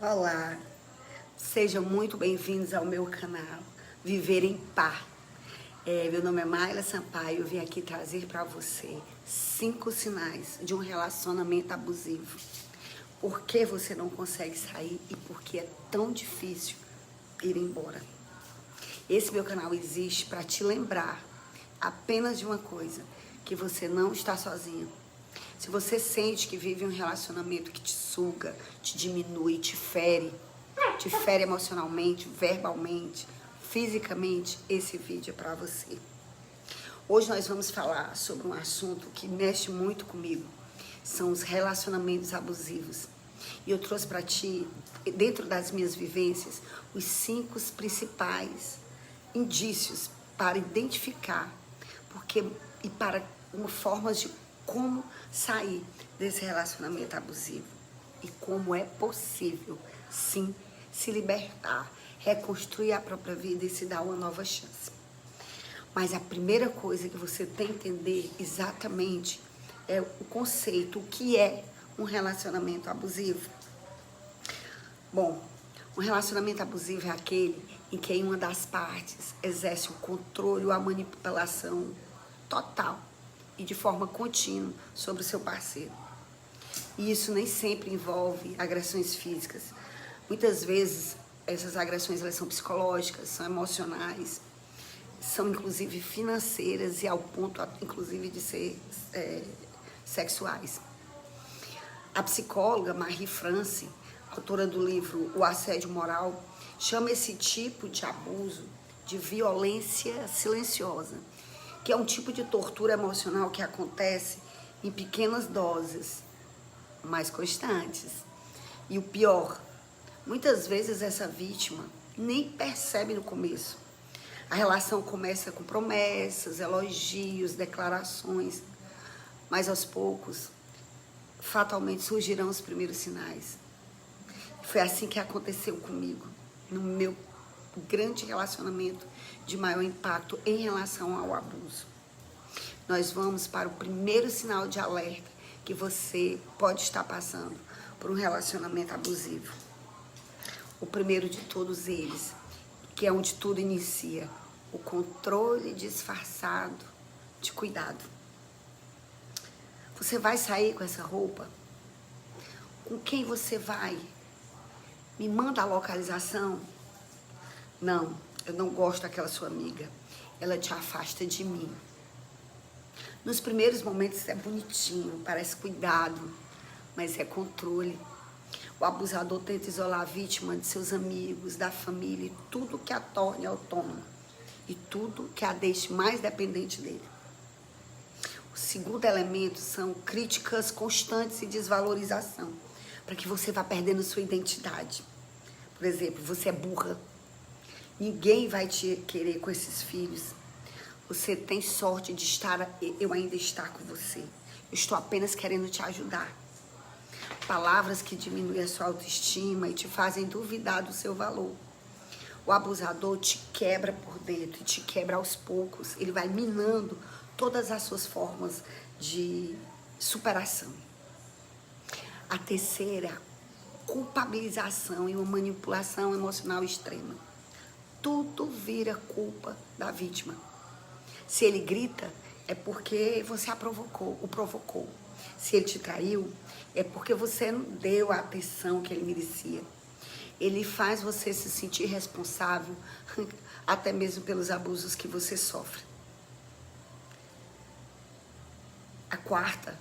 Olá, sejam muito bem-vindos ao meu canal Viver em Par. Meu nome é Mayla Sampaio, eu vim aqui trazer para você 5 sinais de um relacionamento abusivo. Por que você não consegue sair e por que é tão difícil ir embora. Esse meu canal existe para te lembrar apenas de uma coisa, que você não está sozinho. Se você sente que vive um relacionamento que te suga, te diminui, te fere emocionalmente, verbalmente, fisicamente, esse vídeo é para você. Hoje nós vamos falar sobre um assunto que mexe muito comigo, são os relacionamentos abusivos. E eu trouxe para ti, dentro das minhas vivências, os 5 principais indícios para identificar e para formas de como sair desse relacionamento abusivo e como é possível, sim, se libertar, reconstruir a própria vida e se dar uma nova chance. Mas a primeira coisa que você tem que entender exatamente é o conceito, o que é um relacionamento abusivo. Bom, um relacionamento abusivo é aquele em que uma das partes exerce o controle ou a manipulação total e de forma contínua sobre o seu parceiro. E isso nem sempre envolve agressões físicas. Muitas vezes essas agressões elas são psicológicas, são emocionais, são inclusive financeiras e ao ponto inclusive de ser sexuais. A psicóloga Marie France, autora do livro O Assédio Moral, chama esse tipo de abuso de violência silenciosa, que é um tipo de tortura emocional que acontece em pequenas doses, mas constantes. E o pior, muitas vezes essa vítima nem percebe no começo. A relação começa com promessas, elogios, declarações, mas aos poucos, fatalmente surgirão os primeiros sinais. Foi assim que aconteceu comigo, no meu grande relacionamento de maior impacto em relação ao abuso. Nós vamos para o primeiro sinal de alerta que você pode estar passando por um relacionamento abusivo. O primeiro de todos eles, que é onde tudo inicia, o controle disfarçado de cuidado. Você vai sair com essa roupa? Com quem você vai? Me manda a localização? Não, eu não gosto daquela sua amiga. Ela te afasta de mim. Nos primeiros momentos é bonitinho, parece cuidado, mas é controle. O abusador tenta isolar a vítima de seus amigos, da família e tudo que a torne autônoma e tudo que a deixe mais dependente dele. O segundo elemento são críticas constantes e desvalorização, para que você vá perdendo sua identidade. Por exemplo, você é burra. Ninguém vai te querer com esses filhos. Você tem sorte de eu ainda estar com você. Eu estou apenas querendo te ajudar. Palavras que diminuem a sua autoestima e te fazem duvidar do seu valor. O abusador te quebra por dentro e te quebra aos poucos. Ele vai minando todas as suas formas de superação. A terceira, culpabilização e uma manipulação emocional extrema. Tudo vira culpa da vítima. Se ele grita, é porque você o provocou. Se ele te traiu, é porque você não deu a atenção que ele merecia. Ele faz você se sentir responsável, até mesmo pelos abusos que você sofre. A quarta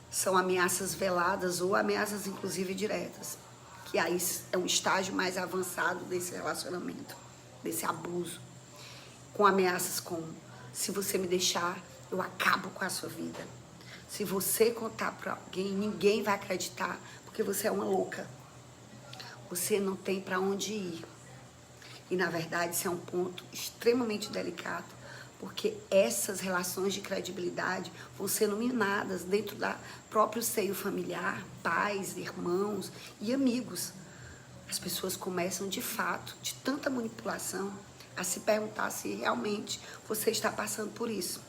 são ameaças veladas ou ameaças inclusive diretas, que aí é um estágio mais avançado desse relacionamento, desse abuso, com ameaças como: se você me deixar, eu acabo com a sua vida. Se você contar para alguém, ninguém vai acreditar, porque você é uma louca. Você não tem para onde ir. E na verdade isso é um ponto extremamente delicado, porque essas relações de credibilidade vão sendo minadas dentro da próprio seio familiar, pais, irmãos e amigos. As pessoas começam de fato, de tanta manipulação, a se perguntar se realmente você está passando por isso.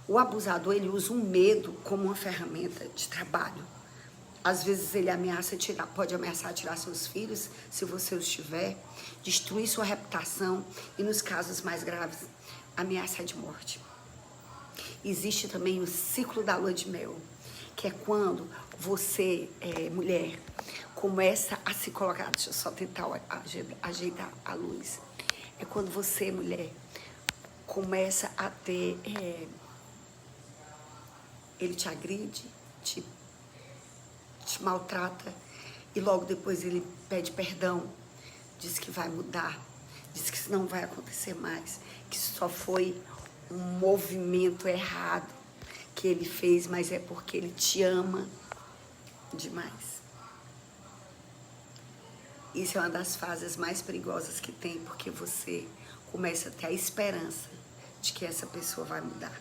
O abusador, ele usa o medo como uma ferramenta de trabalho. Às vezes ele pode ameaçar tirar seus filhos, se você os tiver, destruir sua reputação e, nos casos mais graves, ameaça de morte. Existe também o ciclo da lua de mel, que é quando você, mulher, começa a se colocar. Deixa eu só tentar ajeitar a luz. É quando você, mulher, começa a ter... ele te agride, te maltrata e logo depois ele pede perdão, diz que vai mudar, diz que isso não vai acontecer mais, que isso só foi um movimento errado que ele fez, mas é porque ele te ama demais. Isso é uma das fases mais perigosas que tem, porque você começa a ter a esperança de que essa pessoa vai mudar,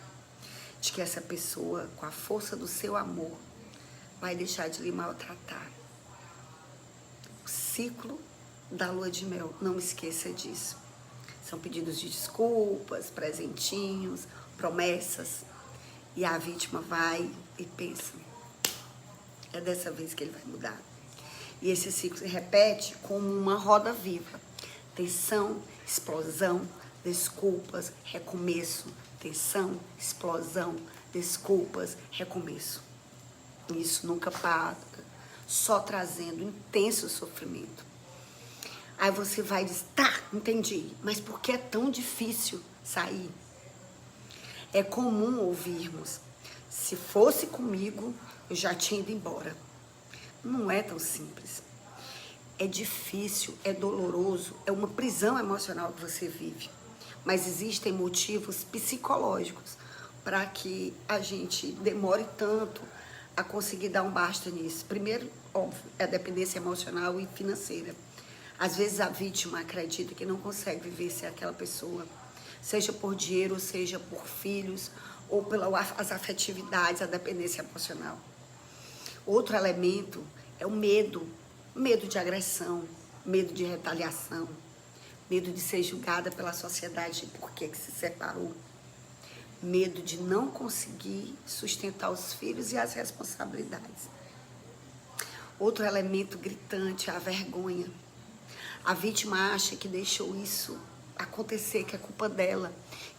de que essa pessoa, com a força do seu amor, vai deixar de lhe maltratar. O ciclo da lua de mel, não esqueça disso. São pedidos de desculpas, presentinhos, promessas. E a vítima vai e pensa, é dessa vez que ele vai mudar. E esse ciclo se repete como uma roda viva. Tensão, explosão, desculpas, recomeço. Tensão, explosão, desculpas, recomeço. Isso nunca para, só trazendo intenso sofrimento. Aí você vai dizer, tá, entendi, mas por que é tão difícil sair? É comum ouvirmos, se fosse comigo, eu já tinha ido embora. Não é tão simples. É difícil, é doloroso, é uma prisão emocional que você vive. Mas existem motivos psicológicos para que a gente demore tanto a conseguir dar um basta nisso. Primeiro, óbvio, é a dependência emocional e financeira. Às vezes a vítima acredita que não consegue viver sem aquela pessoa, seja por dinheiro, seja por filhos, ou pelas afetividades, a dependência emocional. Outro elemento é o medo de agressão, medo de retaliação, medo de ser julgada pela sociedade por que se separou, medo de não conseguir sustentar os filhos e as responsabilidades. Outro elemento gritante é a vergonha. A vítima acha que deixou isso acontecer, que é culpa dela,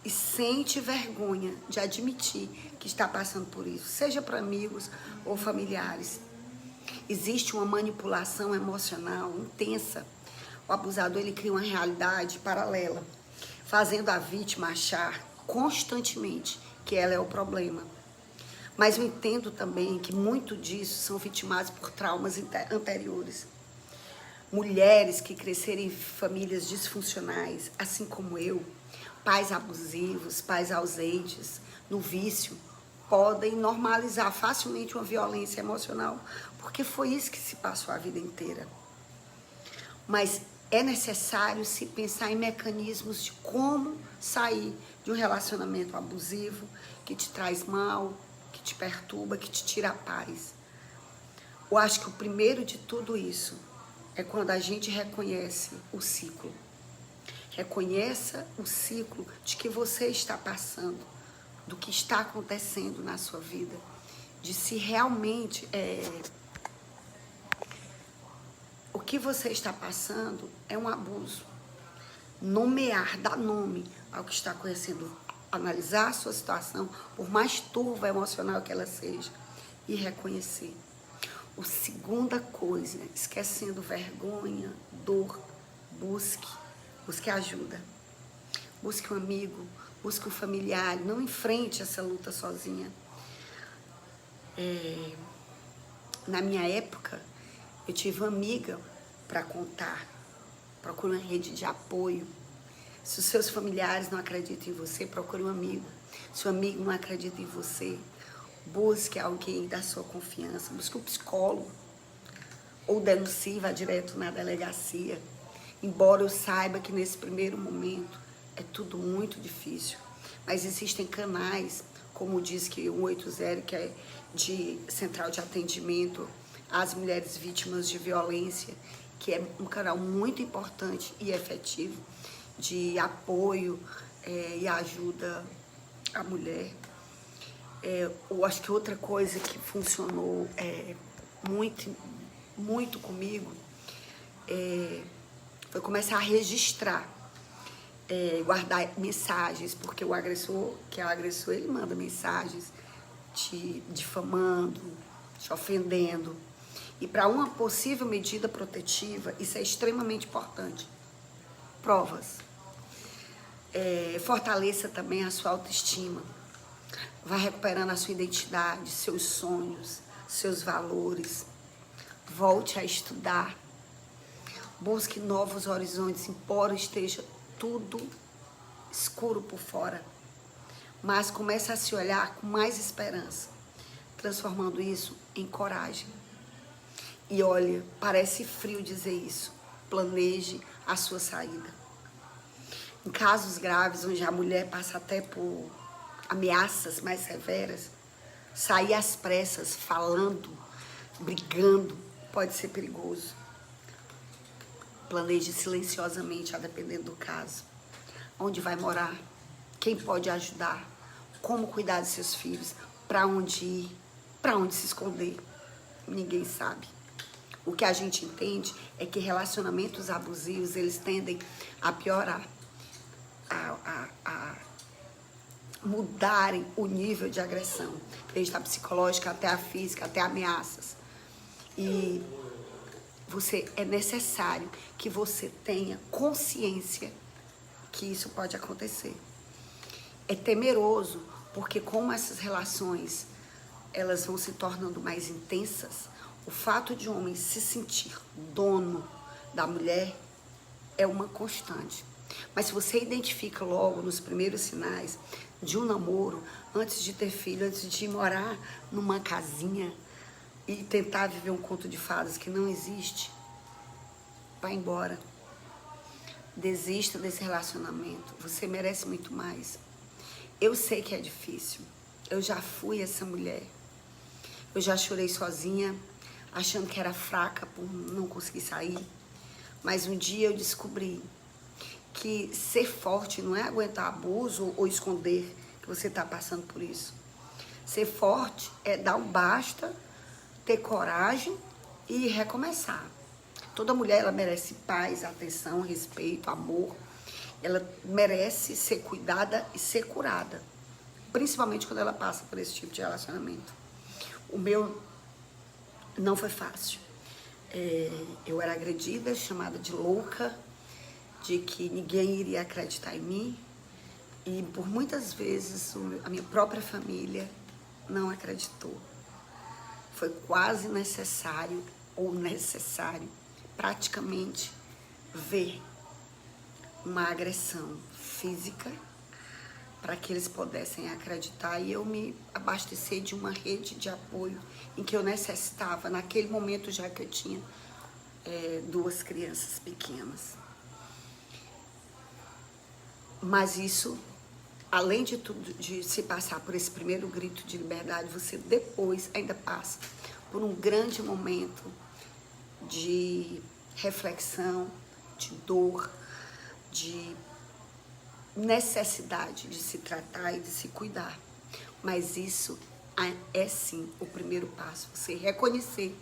e sente vergonha de admitir que está passando por isso, seja para amigos ou familiares. Existe uma manipulação emocional intensa. O abusador, ele cria uma realidade paralela, fazendo a vítima achar constantemente que ela é o problema. Mas eu entendo também que muito disso são vitimados por traumas anteriores. Mulheres que cresceram em famílias disfuncionais, assim como eu, pais abusivos, pais ausentes, no vício, podem normalizar facilmente uma violência emocional, porque foi isso que se passou a vida inteira. Mas é necessário se pensar em mecanismos de como sair de um relacionamento abusivo que te traz mal, que te perturba, que te tira a paz. Eu acho que o primeiro de tudo isso é quando a gente reconhece o ciclo. Reconheça o ciclo de que você está passando, do que está acontecendo na sua vida, de se realmente o que você está passando é um abuso. Nomear, dar nome ao que está acontecendo, analisar a sua situação, por mais turva emocional que ela seja, e reconhecer. A segunda coisa, esquecendo vergonha, dor, busque ajuda. Busque um amigo, busque um familiar, não enfrente essa luta sozinha. Na minha época, eu tive uma amiga para contar. Procure uma rede de apoio. Se os seus familiares não acreditam em você, procure um amigo. Se o amigo não acredita em você, busque alguém da sua confiança. Busque um psicólogo. Ou denuncie, vá direto na delegacia. Embora eu saiba que nesse primeiro momento é tudo muito difícil. Mas existem canais, como diz que o 180, que é de central de atendimento às mulheres vítimas de violência, que é um canal muito importante e efetivo de apoio e ajuda à mulher. Eu acho que outra coisa que funcionou muito comigo foi começar a registrar, guardar mensagens, porque o agressor, que é o agressor, ele manda mensagens te difamando, te ofendendo. E para uma possível medida protetiva, isso é extremamente importante. Provas. Fortaleça também a sua autoestima. Vá recuperando a sua identidade, seus sonhos, seus valores. Volte a estudar. Busque novos horizontes, embora esteja tudo escuro por fora. Mas comece a se olhar com mais esperança, transformando isso em coragem. E olha, parece frio dizer isso. Planeje a sua saída. Em casos graves, onde a mulher passa até por ameaças mais severas, sair às pressas, falando, brigando, pode ser perigoso. Planeje silenciosamente, a dependendo do caso. Onde vai morar? Quem pode ajudar? Como cuidar de seus filhos? Para onde ir? Para onde se esconder? Ninguém sabe. O que a gente entende é que relacionamentos abusivos, eles tendem a piorar, a mudarem o nível de agressão, desde a psicológica até a física, até ameaças. E é necessário que você tenha consciência que isso pode acontecer. É temeroso, porque como essas relações, elas vão se tornando mais intensas, o fato de um homem se sentir dono da mulher é uma constante. Mas se você identifica logo nos primeiros sinais de um namoro, antes de ter filho, antes de morar numa casinha e tentar viver um conto de fadas que não existe, vai embora. Desista desse relacionamento. Você merece muito mais. Eu sei que é difícil. Eu já fui essa mulher. Eu já chorei sozinha, achando que era fraca por não conseguir sair. Mas um dia eu descobri que ser forte não é aguentar abuso ou esconder que você está passando por isso. Ser forte é dar um basta, ter coragem e recomeçar. Toda mulher, ela merece paz, atenção, respeito, amor. Ela merece ser cuidada e ser curada. Principalmente quando ela passa por esse tipo de relacionamento. O meu não foi fácil. Eu era agredida, chamada de louca, de que ninguém iria acreditar em mim. E por muitas vezes a minha própria família não acreditou. Foi quase necessário, praticamente, ver uma agressão física para que eles pudessem acreditar e eu me abastecer de uma rede de apoio em que eu necessitava, naquele momento já que eu tinha 2 crianças pequenas. Mas isso, além de tudo, de se passar por esse primeiro grito de liberdade, você depois ainda passa por um grande momento de reflexão, de dor, de necessidade de se tratar e de se cuidar. Mas isso é sim o primeiro passo, você reconhecer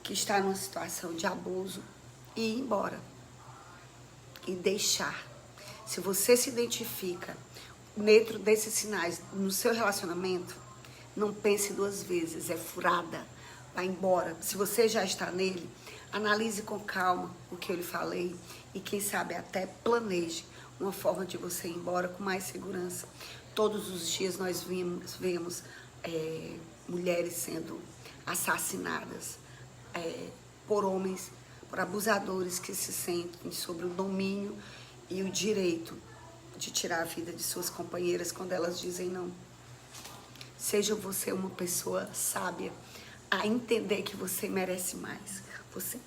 que está numa situação de abuso e ir embora. E deixar. Se você se identifica dentro desses sinais no seu relacionamento, não pense 2 vezes, é furada, vai embora. Se você já está nele, analise com calma o que eu lhe falei e quem sabe até planeje uma forma de você ir embora com mais segurança. Todos os dias nós vemos mulheres sendo assassinadas por homens, por abusadores que se sentem sobre o domínio e o direito de tirar a vida de suas companheiras quando elas dizem não. Seja você uma pessoa sábia a entender que você merece mais. Você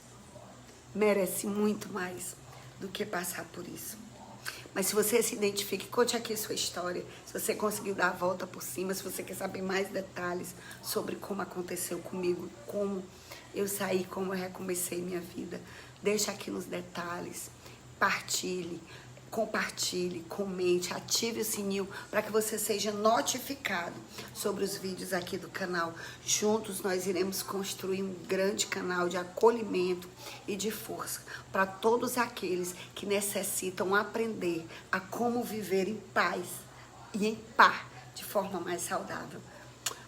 merece muito mais do que passar por isso. Mas se você se identifica, conte aqui sua história, se você conseguiu dar a volta por cima, se você quer saber mais detalhes sobre como aconteceu comigo, como eu saí, como eu recomecei minha vida, deixa aqui nos detalhes, partilhe, compartilhe, comente, ative o sininho para que você seja notificado sobre os vídeos aqui do canal. Juntos nós iremos construir um grande canal de acolhimento e de força para todos aqueles que necessitam aprender a como viver em paz e em par de forma mais saudável.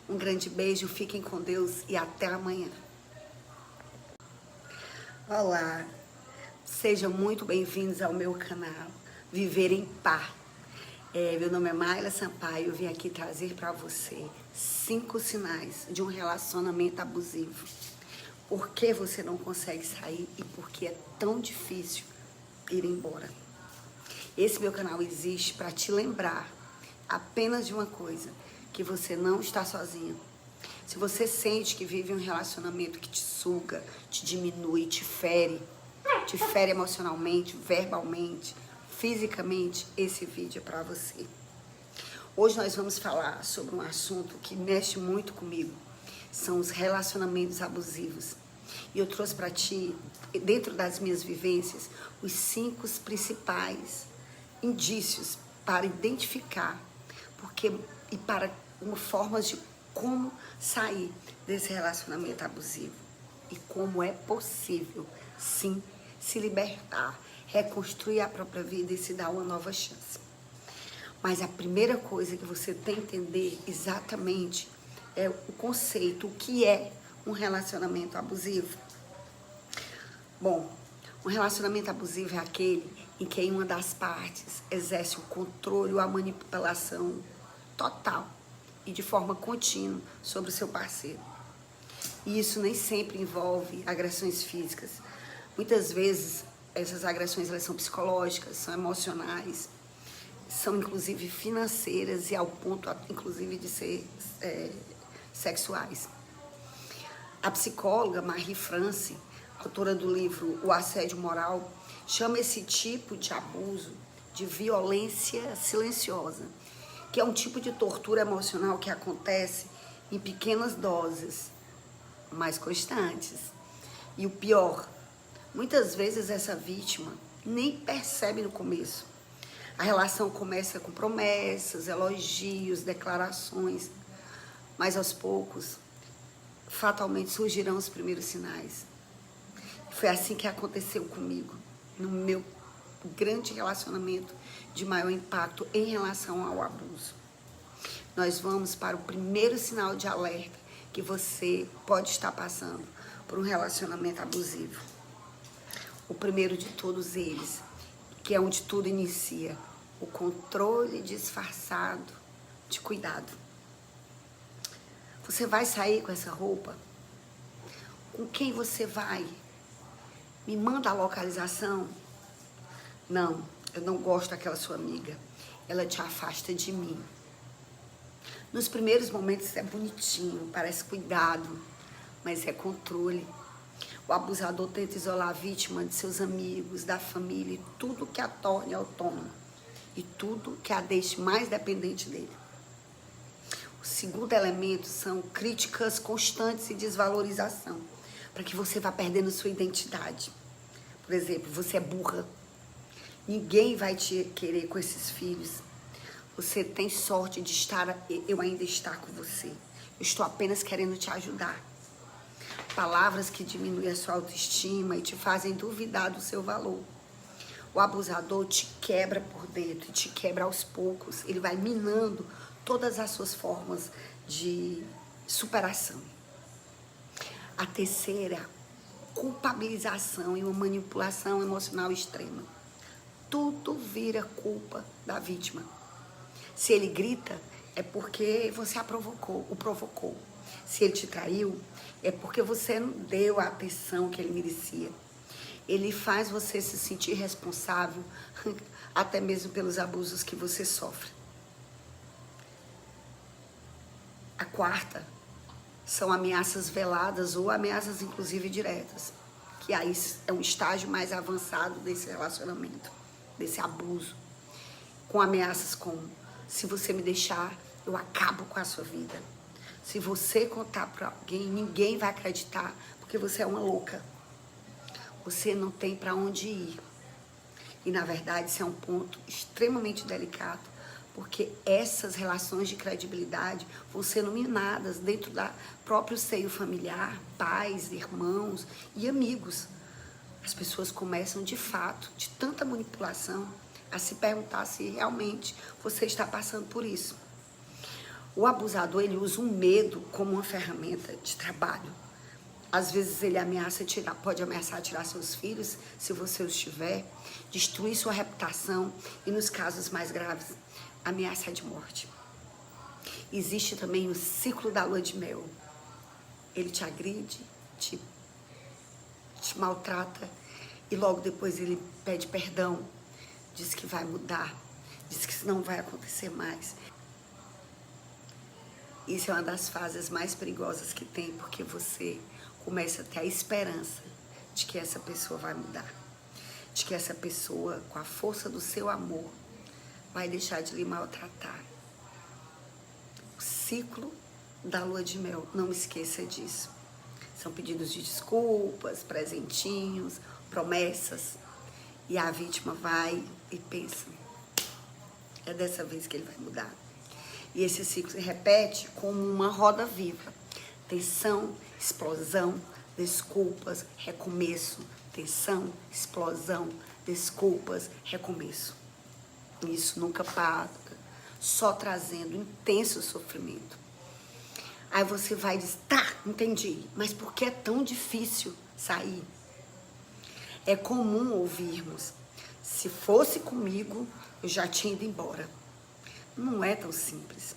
Um grande beijo, fiquem com Deus e até amanhã. Olá, sejam muito bem-vindos ao meu canal Viver em Par. Meu nome é Mayla Sampaio, eu vim aqui trazer para você 5 sinais de um relacionamento abusivo. Por que você não consegue sair e por que é tão difícil ir embora. Esse meu canal existe para te lembrar apenas de uma coisa, que você não está sozinho. Se você sente que vive um relacionamento que te suga, te diminui, te fere emocionalmente, verbalmente, fisicamente, esse vídeo é para você. Hoje nós vamos falar sobre um assunto que mexe muito comigo, são os relacionamentos abusivos. E eu trouxe para ti, dentro das minhas vivências, os 5 principais indícios para identificar e para formas de como sair desse relacionamento abusivo. E como é possível, sim, se libertar, reconstruir a própria vida e se dar uma nova chance. Mas a primeira coisa que você tem que entender exatamente é o conceito, o que é um relacionamento abusivo. Bom, um relacionamento abusivo é aquele em que uma das partes exerce o controle ou a manipulação total e de forma contínua sobre o seu parceiro. E isso nem sempre envolve agressões físicas. Muitas vezes essas agressões elas são psicológicas, são emocionais, são inclusive financeiras e ao ponto inclusive de ser sexuais. A psicóloga Marie France, autora do livro O Assédio Moral, chama esse tipo de abuso de violência silenciosa, que é um tipo de tortura emocional que acontece em pequenas doses, mas constantes. E o pior, muitas vezes essa vítima nem percebe no começo. A relação começa com promessas, elogios, declarações, mas aos poucos, fatalmente surgirão os primeiros sinais. Foi assim que aconteceu comigo, no meu grande relacionamento de maior impacto em relação ao abuso. Nós vamos para o primeiro sinal de alerta que você pode estar passando por um relacionamento abusivo. O primeiro de todos eles, que é onde tudo inicia, o controle disfarçado de cuidado. Você vai sair com essa roupa? Com quem você vai? Me manda a localização? Não, eu não gosto daquela sua amiga. Ela te afasta de mim. Nos primeiros momentos é bonitinho, parece cuidado, mas é controle. O abusador tenta isolar a vítima de seus amigos, da família, e tudo que a torne autônoma. E tudo que a deixe mais dependente dele. O segundo elemento são críticas constantes e desvalorização, para que você vá perdendo sua identidade. Por exemplo, você é burra. Ninguém vai te querer com esses filhos. Você tem sorte de eu ainda estar com você. Eu estou apenas querendo te ajudar. Palavras que diminuem a sua autoestima e te fazem duvidar do seu valor. O abusador te quebra por dentro, te quebra aos poucos. Ele vai minando todas as suas formas de superação. A terceira, culpabilização e uma manipulação emocional extrema. Tudo vira culpa da vítima. Se ele grita, é porque você o provocou. Se ele te traiu, é porque você não deu a atenção que ele merecia. Ele faz você se sentir responsável, até mesmo pelos abusos que você sofre. A quarta são ameaças veladas ou ameaças inclusive diretas, que aí é um estágio mais avançado desse relacionamento, desse abuso, com ameaças como: se você me deixar, eu acabo com a sua vida. Se você contar para alguém, ninguém vai acreditar, porque você é uma louca. Você não tem para onde ir. E, na verdade, isso é um ponto extremamente delicado, porque essas relações de credibilidade vão sendo minadas dentro da próprio seio familiar, pais, irmãos e amigos. As pessoas começam, de fato, de tanta manipulação, a se perguntar se realmente você está passando por isso. O abusador, ele usa o medo como uma ferramenta de trabalho. Às vezes ele pode ameaçar tirar seus filhos, se você os tiver, destruir sua reputação e, nos casos mais graves, ameaça de morte. Existe também o ciclo da lua de mel. Ele te agride, te maltrata e logo depois ele pede perdão, diz que vai mudar, diz que isso não vai acontecer mais. Isso é uma das fases mais perigosas que tem, porque você começa a ter a esperança de que essa pessoa vai mudar, de que essa pessoa, com a força do seu amor, vai deixar de lhe maltratar. O ciclo da lua de mel, não esqueça disso. São pedidos de desculpas, presentinhos, promessas. E a vítima vai e pensa, é dessa vez que ele vai mudar. E esse ciclo se repete como uma roda viva. Tensão, explosão, desculpas, recomeço. Tensão, explosão, desculpas, recomeço. Isso nunca para, só trazendo intenso sofrimento. Aí você vai dizer, tá, entendi, mas por que é tão difícil sair? É comum ouvirmos, se fosse comigo, eu já tinha ido embora. Não é tão simples.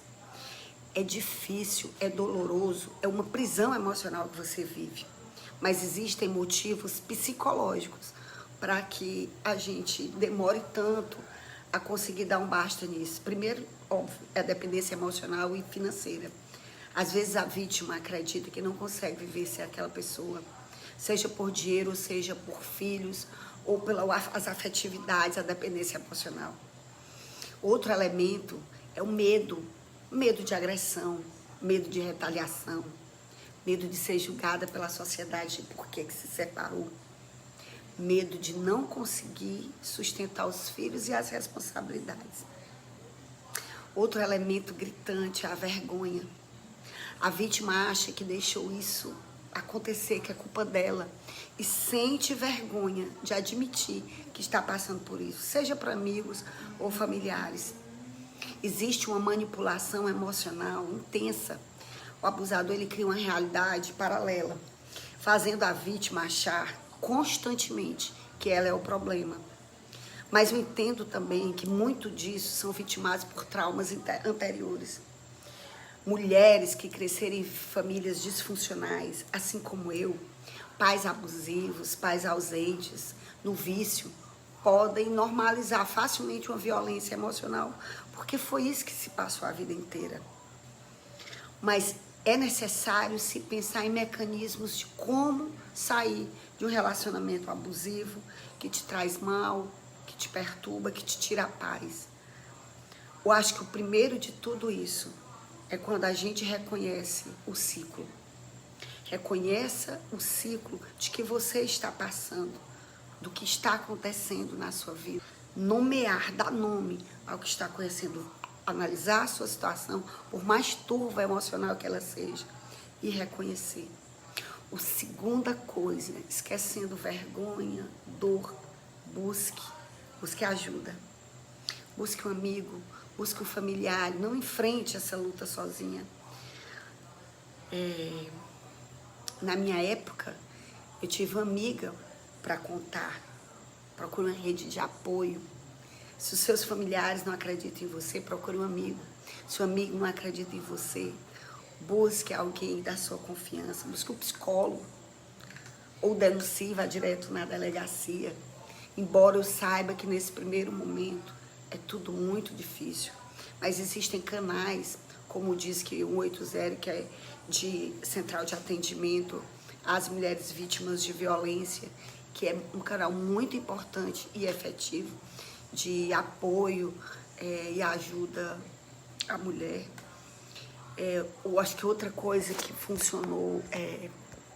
É difícil, é doloroso, é uma prisão emocional que você vive. Mas existem motivos psicológicos para que a gente demore tanto a conseguir dar um basta nisso. Primeiro, óbvio, é a dependência emocional e financeira. Às vezes a vítima acredita que não consegue viver sem aquela pessoa, seja por dinheiro, seja por filhos, ou pelas afetividades, a dependência emocional. Outro elemento é o medo. Medo de agressão, medo de retaliação, medo de ser julgada pela sociedade por que se separou, medo de não conseguir sustentar os filhos e as responsabilidades. Outro elemento gritante é a vergonha. A vítima acha que deixou isso acontecer, que é culpa dela, e sente vergonha de admitir que está passando por isso, seja para amigos ou familiares. Existe uma manipulação emocional intensa. O abusador, ele cria uma realidade paralela, fazendo a vítima achar constantemente que ela é o problema. Mas eu entendo também que muito disso são vitimados por traumas anteriores. Mulheres que cresceram em famílias disfuncionais, assim como eu, pais abusivos, pais ausentes, no vício, podem normalizar facilmente uma violência emocional, porque foi isso que se passou a vida inteira. Mas é necessário se pensar em mecanismos de como sair de um relacionamento abusivo que te traz mal, que te perturba, que te tira a paz. Eu acho que o primeiro de tudo isso é quando a gente reconhece o ciclo. Reconheça o ciclo de que você está passando, do que está acontecendo na sua vida. Nomear, dar nome ao que está acontecendo, analisar a sua situação, por mais turva emocional que ela seja, e reconhecer. A segunda coisa, esquecendo vergonha, dor, busque ajuda. Busque um amigo, busque um familiar, não enfrente essa luta sozinha. Na minha época, eu tive uma amiga para contar. Procure uma rede de apoio. Se os seus familiares não acreditam em você, procure um amigo. Se o amigo não acredita em você, busque alguém da sua confiança. Busque um psicólogo. Ou denuncie, vá direto na delegacia. Embora eu saiba que nesse primeiro momento é tudo muito difícil. Mas existem canais, como diz que o 180, que é de central de atendimento às mulheres vítimas de violência, que é um canal muito importante e efetivo de apoio e ajuda à mulher. Eu acho que outra coisa que funcionou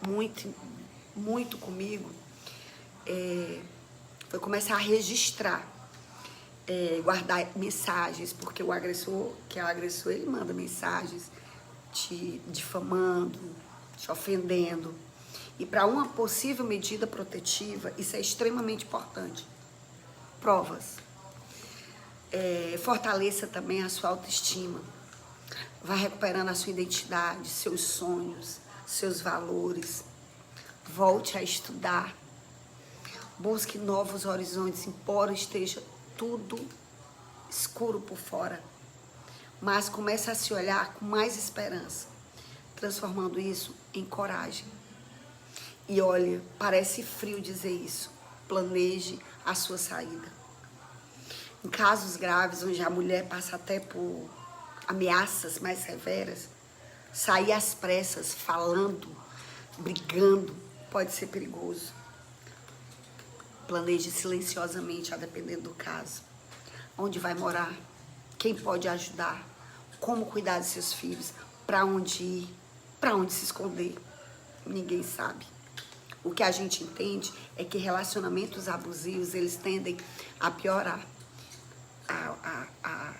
muito comigo foi começar a registrar, guardar mensagens, porque o agressor, que é o agressor, ele manda mensagens te difamando, te ofendendo. E para uma possível medida protetiva, isso é extremamente importante. Provas. Fortaleça também a sua autoestima. Vai recuperando a sua identidade, seus sonhos, seus valores. Volte a estudar. Busque novos horizontes, embora esteja tudo escuro por fora. Mas comece a se olhar com mais esperança, transformando isso em coragem. E olha, parece frio dizer isso. Planeje a sua saída. Em casos graves, onde a mulher passa até por ameaças mais severas, sair às pressas, falando, brigando, pode ser perigoso. Planeje silenciosamente, a depender do caso. Onde vai morar? Quem pode ajudar? Como cuidar de seus filhos? Para onde ir? Para onde se esconder? Ninguém sabe. O que a gente entende é que relacionamentos abusivos, eles tendem a piorar, a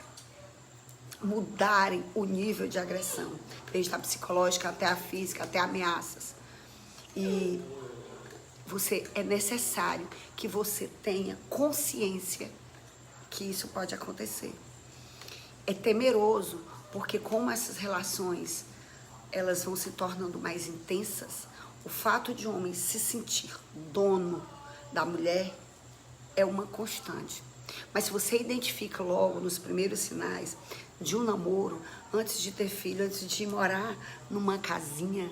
mudarem o nível de agressão, desde a psicológica até a física, até ameaças. E é necessário que você tenha consciência que isso pode acontecer. É temeroso, porque como essas relações, elas vão se tornando mais intensas, o fato de um homem se sentir dono da mulher é uma constante. Mas se você identifica logo nos primeiros sinais de um namoro, antes de ter filho, antes de morar numa casinha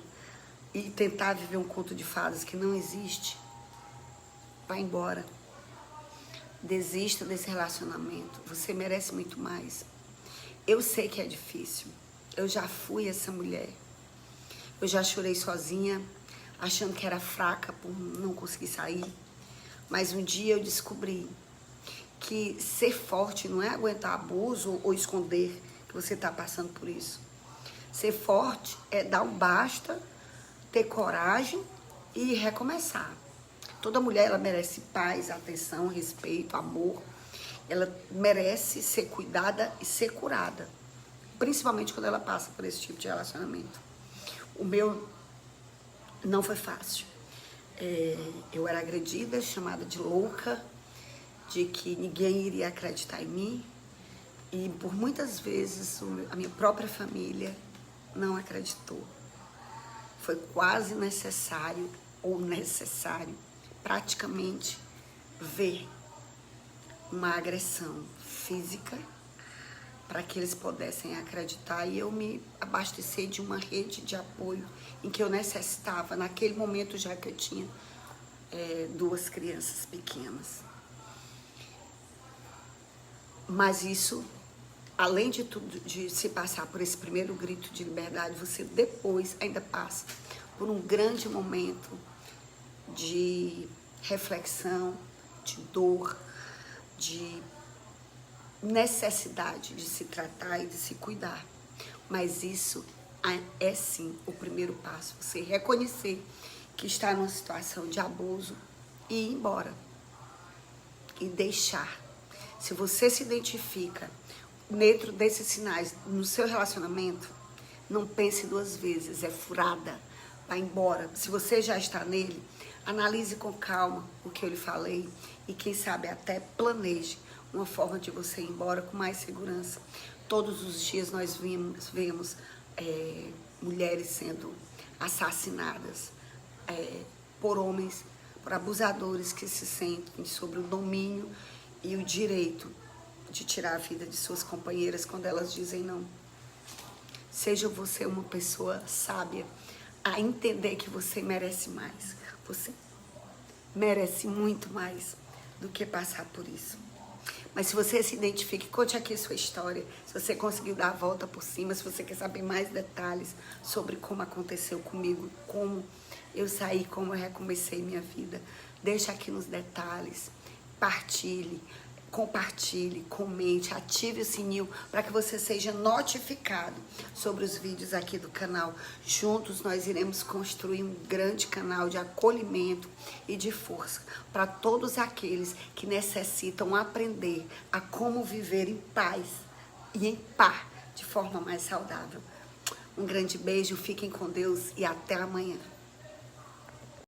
e tentar viver um conto de fadas que não existe, vai embora. Desista desse relacionamento. Você merece muito mais. Eu sei que é difícil. Eu já fui essa mulher. Eu já chorei sozinha, achando que era fraca por não conseguir sair. Mas um dia eu descobri que ser forte não é aguentar abuso ou esconder que você está passando por isso. Ser forte é dar um basta, ter coragem e recomeçar. Toda mulher, ela merece paz, atenção, respeito, amor. Ela merece ser cuidada e ser curada. Principalmente quando ela passa por esse tipo de relacionamento. O meu não foi fácil. Eu era agredida, chamada de louca, de que ninguém iria acreditar em mim. E por muitas vezes a minha própria família não acreditou. Foi quase necessário, praticamente, ver uma agressão física para que eles pudessem acreditar e eu me abastecer de uma rede de apoio em que eu necessitava, naquele momento, já que eu tinha 2 crianças pequenas. Mas isso, além de tudo, de se passar por esse primeiro grito de liberdade, você depois ainda passa por um grande momento de reflexão, de dor, de necessidade de se tratar e de se cuidar. Mas isso é sim o primeiro passo. Você reconhecer que está numa situação de abuso e ir embora. E deixar. Se você se identifica dentro desses sinais no seu relacionamento, não pense 2 vezes, é furada, vai embora. Se você já está nele, analise com calma o que eu lhe falei e quem sabe até planeje uma forma de você ir embora com mais segurança. Todos os dias nós vemos mulheres sendo assassinadas por homens, por abusadores que se sentem sobre o domínio e o direito de tirar a vida de suas companheiras quando elas dizem não. Seja você uma pessoa sábia a entender que você merece mais. Você merece muito mais do que passar por isso. Mas se você se identifica, conte aqui a sua história. Se você conseguiu dar a volta por cima, se você quer saber mais detalhes sobre como aconteceu comigo, como eu saí, como eu recomecei minha vida, deixa aqui nos detalhes, partilhe, compartilhe, comente, ative o sininho para que você seja notificado sobre os vídeos aqui do canal. Juntos nós iremos construir um grande canal de acolhimento e de força para todos aqueles que necessitam aprender a como viver em paz e em par de forma mais saudável. Um grande beijo, fiquem com Deus e até amanhã.